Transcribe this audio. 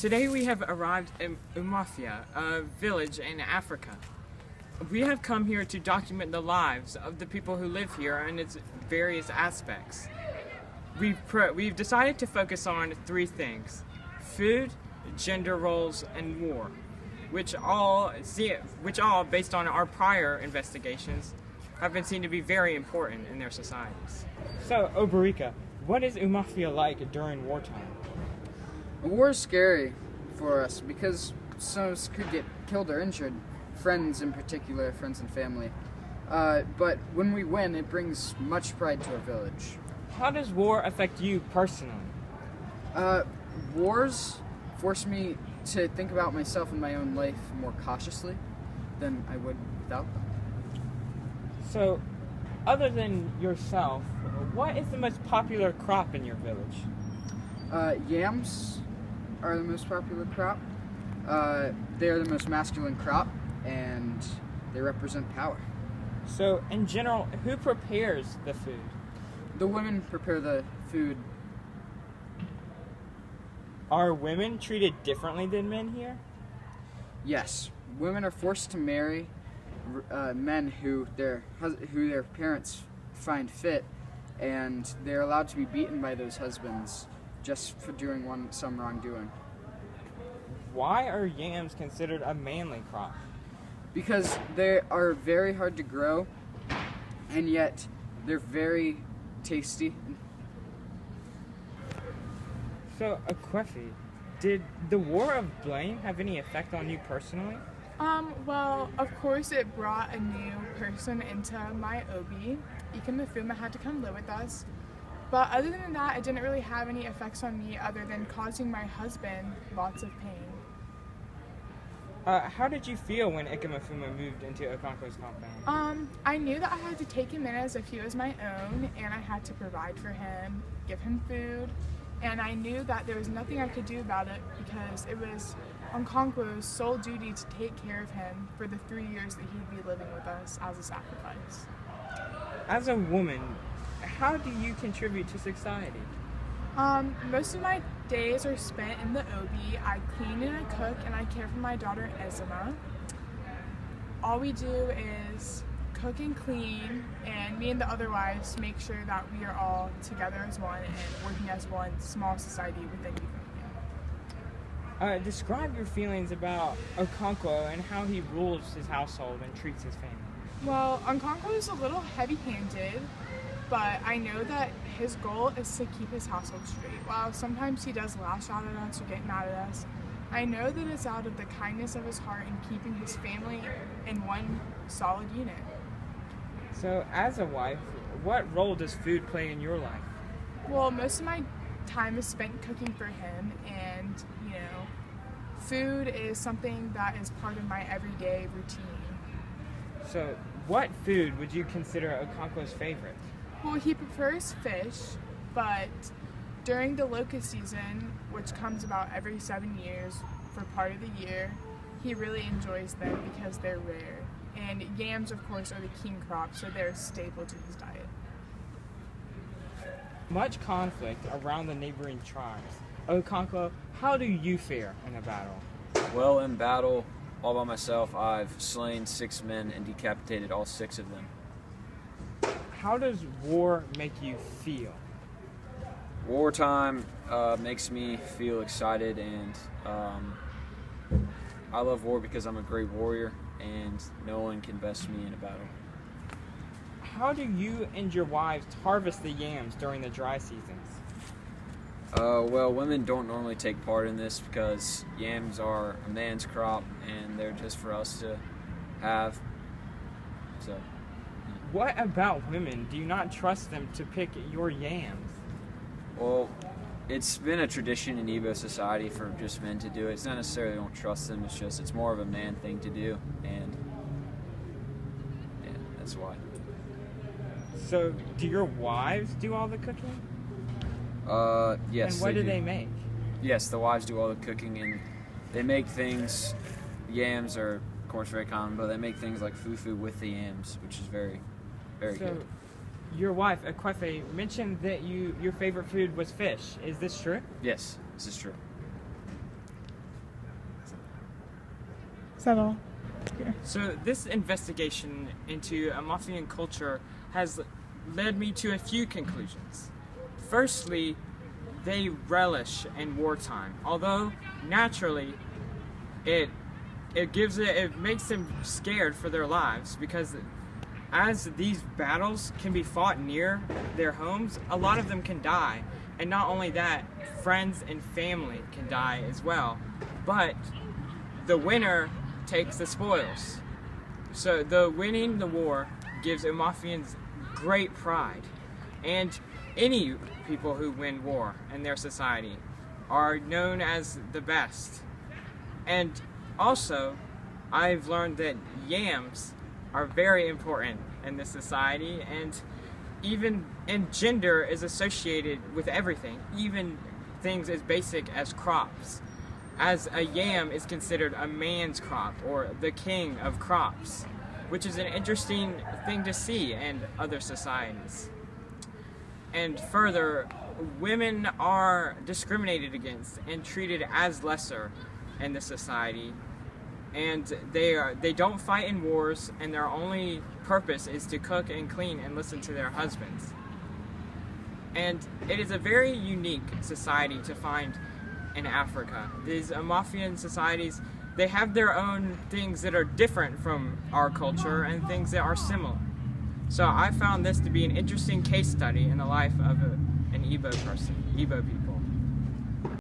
Today we have arrived in Umafia, a village in Africa. We have come here to document the lives of the people who live here and its various aspects. We've decided to focus on three things: food, gender roles, and war, which all, based on our prior investigations, have been seen to be very important in their societies. So, Obarika, what is Umafia like during wartime? War is scary for us because some of us could get killed or injured, friends in particular, friends and family. But when we win, it brings much pride to our village. How does war affect you personally? Wars force me to think about myself and my own life more cautiously than I would without them. So, other than yourself, what is the most popular crop in your village? Yams are the most popular crop. They are the most masculine crop, and they represent power. So, in general, who prepares the food? The women prepare the food. Are women treated differently than men here? Yes, women are forced to marry men who their parents find fit, and they're allowed to be beaten by those husbands just for doing some wrongdoing. Why are yams considered a manly crop? Because they are very hard to grow, and yet they're very tasty. So, Akwefi, did the War of Blame have any effect on you personally? Well, of course it brought a new person into my OB. Ika Mafuma had to come live with us. But other than that, it didn't really have any effects on me other than causing my husband lots of pain. How did you feel when Ikamafuma moved into Okonkwo's compound? I knew that I had to take him in as if he was my own, and I had to provide for him, give him food, and I knew that there was nothing I could do about it because it was Okonkwo's sole duty to take care of him for the 3 years that he'd be living with us as a sacrifice. As a woman, how do you contribute to society? Most of my days are spent in the OB. I clean and I cook and I care for my daughter Ezema. All we do is cook and clean, and me and the other wives make sure that we are all together as one and working as one small society within Uganda. Describe your feelings about Okonkwo and how he rules his household and treats his family. Well, Okonkwo is a little heavy-handed, but I know that his goal is to keep his household straight. While sometimes he does lash out at us or get mad at us, I know that it's out of the kindness of his heart and keeping his family in one solid unit. So, as a wife, what role does food play in your life? Well, most of my time is spent cooking for him, and, food is something that is part of my everyday routine. So, what food would you consider Okonkwo's favorite? Well, he prefers fish, but during the locust season, which comes about every 7 years for part of the year, he really enjoys them because they're rare. And yams, of course, are the king crop, so they're a staple to his diet. Much conflict around the neighboring tribes. Okonkwo, how do you fare in a battle? Well, in battle, all by myself, I've slain 6 men and decapitated all 6 of them. How does war make you feel? Wartime makes me feel excited, and I love war because I'm a great warrior, and no one can best me in a battle. How do you and your wives harvest the yams during the dry seasons? Well, women don't normally take part in this because yams are a man's crop, and they're just for us to have. So. What about women? Do you not trust them to pick your yams? Well, it's been a tradition in Igbo society for just men to do it. It's not necessarily don't trust them, it's more of a man thing to do, and yeah, that's why. So, do your wives do all the cooking? Yes. And what do they make? Yes, the wives do all the cooking, and they make things, yams are, of course, very common, but they make things like fufu with the yams, which is very, very good. Your wife, Akwefi, mentioned that your favorite food was fish. Is this true? Yes, this is true. Is that all? So this investigation into Amafian culture has led me to a few conclusions. Firstly, they relish in wartime, although naturally it makes them scared for their lives, because as these battles can be fought near their homes, a lot of them can die. And not only that, friends and family can die as well. But the winner takes the spoils. So the winning the war gives Umafians great pride. And any people who win war in their society are known as the best. And also, I've learned that yams are very important in this society, and gender is associated with everything, even things as basic as crops, as a yam is considered a man's crop or the king of crops, which is an interesting thing to see in other societies. And further, women are discriminated against and treated as lesser in the society, and they don't fight in wars, and their only purpose is to cook and clean and listen to their husbands. And it is a very unique society to find in Africa. These Amafian societies, they have their own things that are different from our culture and things that are similar. So I found this to be an interesting case study in the life of an Igbo person, Igbo people.